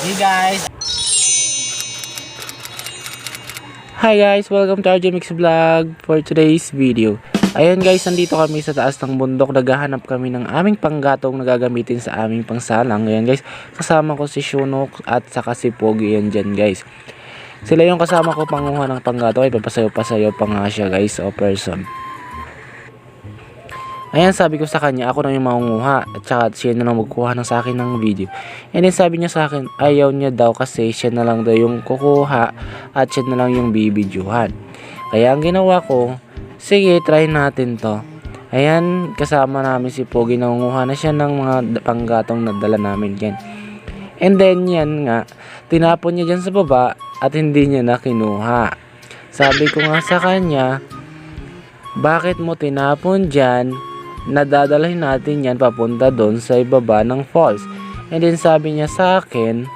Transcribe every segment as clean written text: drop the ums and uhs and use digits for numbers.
Hey guys! Hi guys! Welcome to RJ Mix Vlog for today's video. Ayan guys, nandito kami sa taas ng bundok. Naghahanap kami ng aming panggatong na gagamitin sa aming pangsalang. Ayan guys, kasama ko si Shunok at saka si Pogi. Ayan dyan guys. Sila yung kasama ko panguha ng panggatong. Ay papasayo-pasayo pa nga siya guys o person. Ayan, sabi ko sa kanya, ako na yung mangunguha at saka siya na lang magkuha ng sa akin ng video. And then sabi niya sa akin, ayaw niya daw kasi siya na lang daw yung kukuha at siya na lang yung bibidyohan. Kaya ang ginawa ko, sige, try natin to. Ayan, kasama namin si Pogi, nangunguha na siya ng mga panggatong na dala namin yan. And then yan nga, tinapon niya dyan sa baba at hindi niya na kinuha. Sabi ko nga sa kanya, bakit mo tinapon dyan? Nadadalhin natin yan papunta doon sa ibaba ng falls. And then sabi niya sa akin,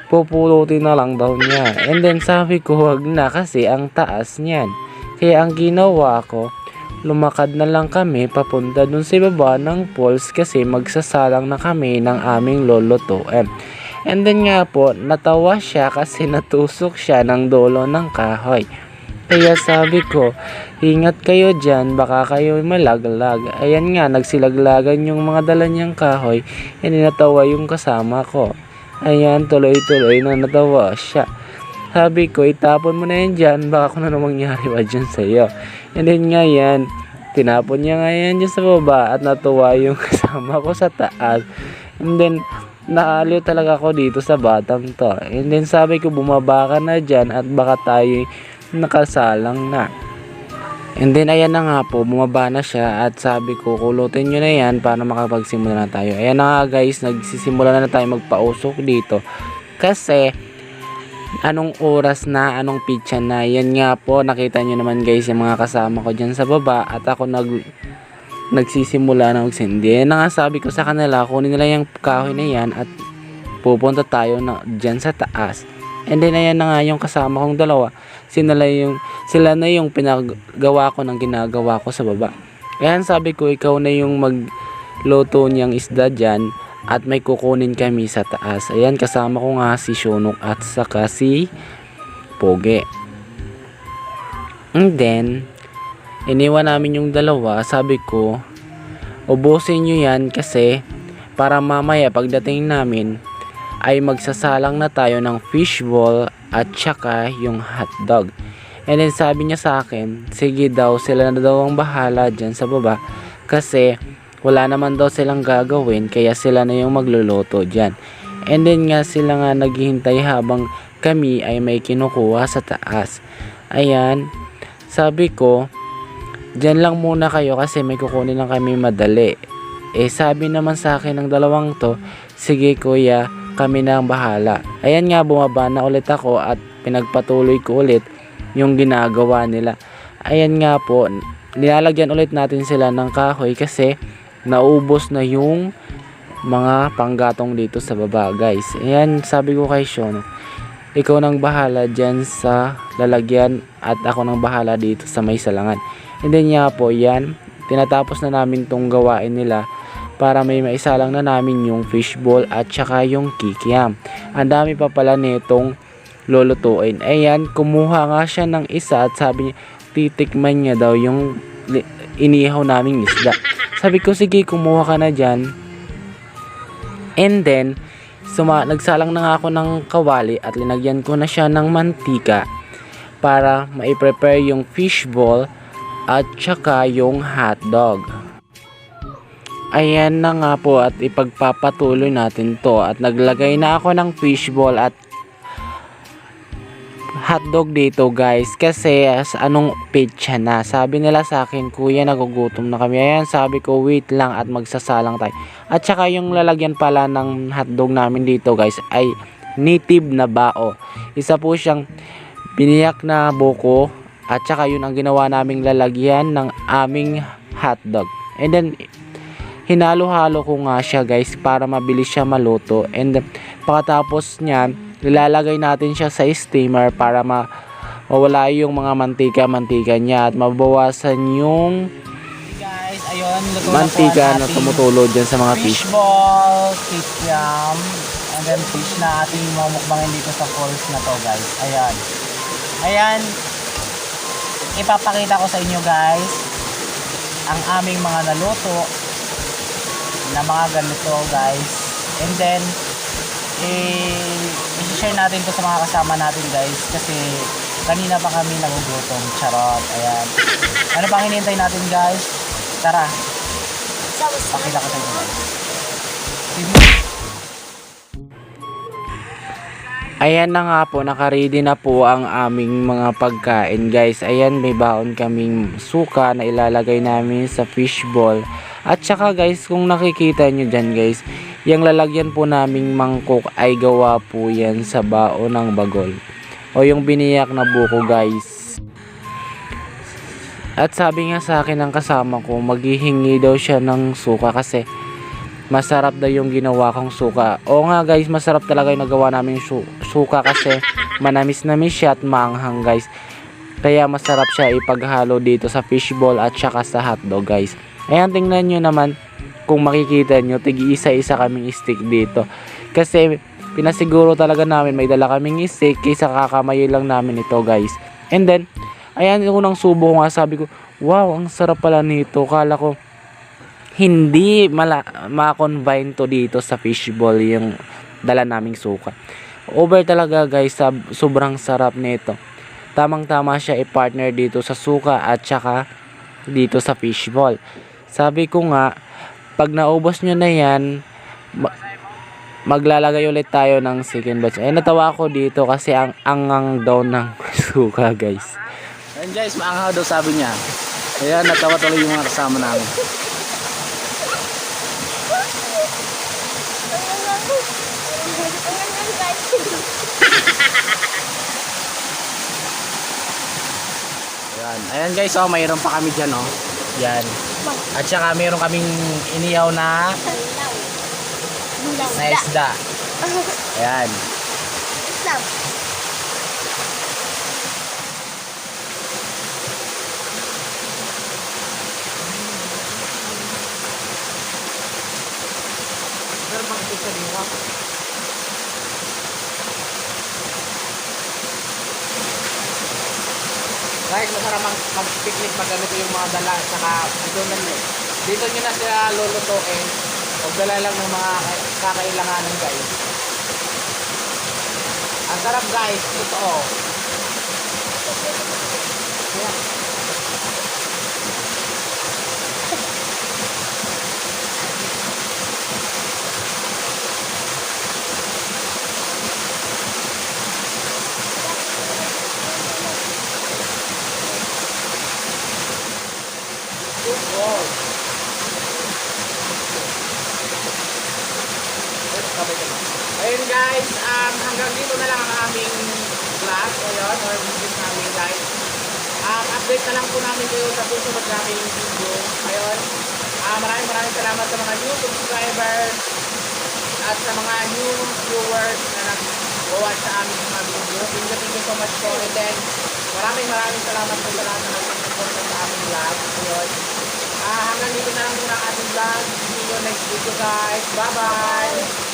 pupulutin na lang daw niya. And then sabi ko, wag na kasi ang taas niyan. Kaya ang ginawa ko, lumakad na lang kami papunta doon sa ibaba ng falls kasi magsasalang na kami ng aming lolotoan. And then nga po, natawa siya kasi natusok siya ng dulo ng kahoy. Kaya sabi ko, ingat kayo dyan, baka kayo malaglag. Ayan nga, nagsilaglagan yung mga dala niyang kahoy, and natawa yung kasama ko. Ayan, tuloy-tuloy na natawa siya. Sabi ko, itapon mo na yan dyan, baka kung ano mangyari pa dyan sa'yo. And then nga yan, tinapon niya nga yan dyan sa baba, at natuwa yung kasama ko sa taas. And then, naaliw talaga ako dito sa batang to. And then sabi ko, bumaba ka na dyan, at baka tayo nakasalang na. And then ayan na nga po, bumaba na siya at sabi ko, kulutin nyo na yan para makapagsimula na tayo. Ayan na nga guys, nagsisimula na tayo magpausok dito kasi anong oras na, anong pitsa na. Yan nga po, nakita nyo naman guys yung mga kasama ko dyan sa baba at ako nagsisimula na magsindi. Ayan na nga, sabi ko sa kanila, kunin nila yung kahoy na yan at pupunta tayo na dyan sa taas. And then ayan na nga yung kasama kong dalawa, sila na yung pinagawa ko ng ginagawa ko sa baba. Ayan, sabi ko, ikaw na yung magluto niyang isda dyan at may kukunin kami sa taas. Ayan, kasama ko nga si Shunok at saka si Pogi. And then iniwan namin yung dalawa. Sabi ko, ubusin nyo yan kasi para mamaya pagdating namin ay magsasalang na tayo ng fishball at saka yung hotdog. And then sabi niya sa akin, sige daw, sila na daw ang bahala dyan sa baba kasi wala naman daw silang gagawin kaya sila na yung magluluto dyan. And then nga sila nga naghihintay habang kami ay may kinukuha sa taas. Ayan, sabi ko, dyan lang muna kayo kasi may kukunin lang kami madali. Sabi naman sa akin ng dalawang to, sige kuya, kami na ang bahala. Ayan nga, bumaba na ulit ako at pinagpatuloy ko ulit yung ginagawa nila. Ayan nga po, nilalagyan ulit natin sila ng kahoy kasi naubos na yung mga panggatong dito sa baba guys. Ayan, sabi ko kay Sean, ikaw nang bahala dyan sa lalagyan at ako nang bahala dito sa may salangan. And then nga po, yan, tinatapos na namin tong gawain nila para may maisalang na namin yung fishball at saka yung kikiam. Ang dami pa pala nitong lulutuin. Ayan, kumuha nga siya ng isa at sabi niya, titikman niya daw yung inihaw naming isda. Sabi ko, sige, kumuha ka na dyan. And then, nagsalang na nga ako ng kawali at linagyan ko na siya ng mantika para maiprepare yung fishball at saka yung hotdog. Ayan na nga po at ipagpapatuloy natin to at naglagay na ako ng fishball at hotdog dito guys kasi anong pitcha na. Sabi nila sa akin, kuya nagugutom na kami. Ayan, sabi ko wait lang at magsasalang tayo. At saka yung lalagyan pala ng hotdog namin dito guys ay native na bao. Isa po siyang biniyak na buko at saka yun ang ginawa naming lalagyan ng aming hotdog. And then hinalo-halo ko nga siya guys para mabilis siya maluto. And pagkatapos niyan, nilalagay natin siya sa steamer para mawala yung mga mantika-mantika niya at mabawasan yung Guys, ayun, luto mantika na na tumutulo dyan sa mga fish. fishball, kikiam, Again, fish na ating mamukbangin dito sa falls na to, guys. Ayan. Ayan. Ipapakita ko sa inyo, guys, ang aming mga naluto na mga ganito, guys. And then, i-share natin to sa mga kasama natin, guys, kasi kanina pa kami nagugutom. Charot. Ayan. Ano pang hinihintay natin, guys? Tara. Pakita ko sa inyo, guys. Ayan na nga po, nakaready na po ang aming mga pagkain, guys. Ayan, may baon kaming suka na ilalagay namin sa fishball. At saka, guys, kung nakikita nyo dyan, guys, yung lalagyan po naming mangkok ay gawa po yan sa baon ng bagol o yung biniyak na buko, guys. At sabi nga sa akin ng kasama ko, maghihingi daw siya ng suka kasi masarap daw yung ginawa kong suka. O nga, guys, masarap talaga yung nagawa namin suka kasi manamis-namis siya at maanghang, guys. Kaya masarap siya ipaghalo dito sa fishball at saka sa hotdog, guys. Ayan, tingnan nyo naman kung makikita nyo, tig-isa-isa kaming stick dito. Kasi pinasiguro talaga namin may dala kaming stick kaysa kakamayo lang namin ito, guys. And then, ayan, unang subo ko nga, sabi ko, wow, ang sarap pala nito. Kala ko hindi ma-combine to dito sa fishball yung dala naming suka. Over talaga, guys, sobrang sarap nito. Tamang-tama siya i-partner dito sa suka at saka dito sa fishball. Sabi ko nga, pag naubos nyo na yan, maglalagay ulit tayo ng second batch. Ay, natawa ako dito kasi ang angang daw ng suka, guys. Ayan, guys, maangaw daw sabi niya. Ayan, natawa tuloy yung mga kasama namin. Ayan, guys, oh, mayroon pa kami dyan, oh. Yan. At saka mayroon kaming iniyaw na isda. Ayan. Meron pang isa diwa. Guys, masarap mag-picnic pag ganito yung mga dala. Saka dito nyo na sila lulutuin. Huwag dala lang ng mga kakailanganan, guys. Ang sarap, guys. Totoo. Yeah. Ayun, guys, hanggang dito na lang ang aming vlog ngayon or video namin, guys. Update na lang po namin kayo sa susunod namin video. Ayun, maraming salamat sa mga new subscribers at sa mga new viewers na nag-watch sa aming mga video. Thank you so much po. And then, maraming salamat po sa lahat na nag-support sa aming vlog. Ayun, hanggang dito na lang muna ang ating vlog. See you next video, guys. Bye-bye!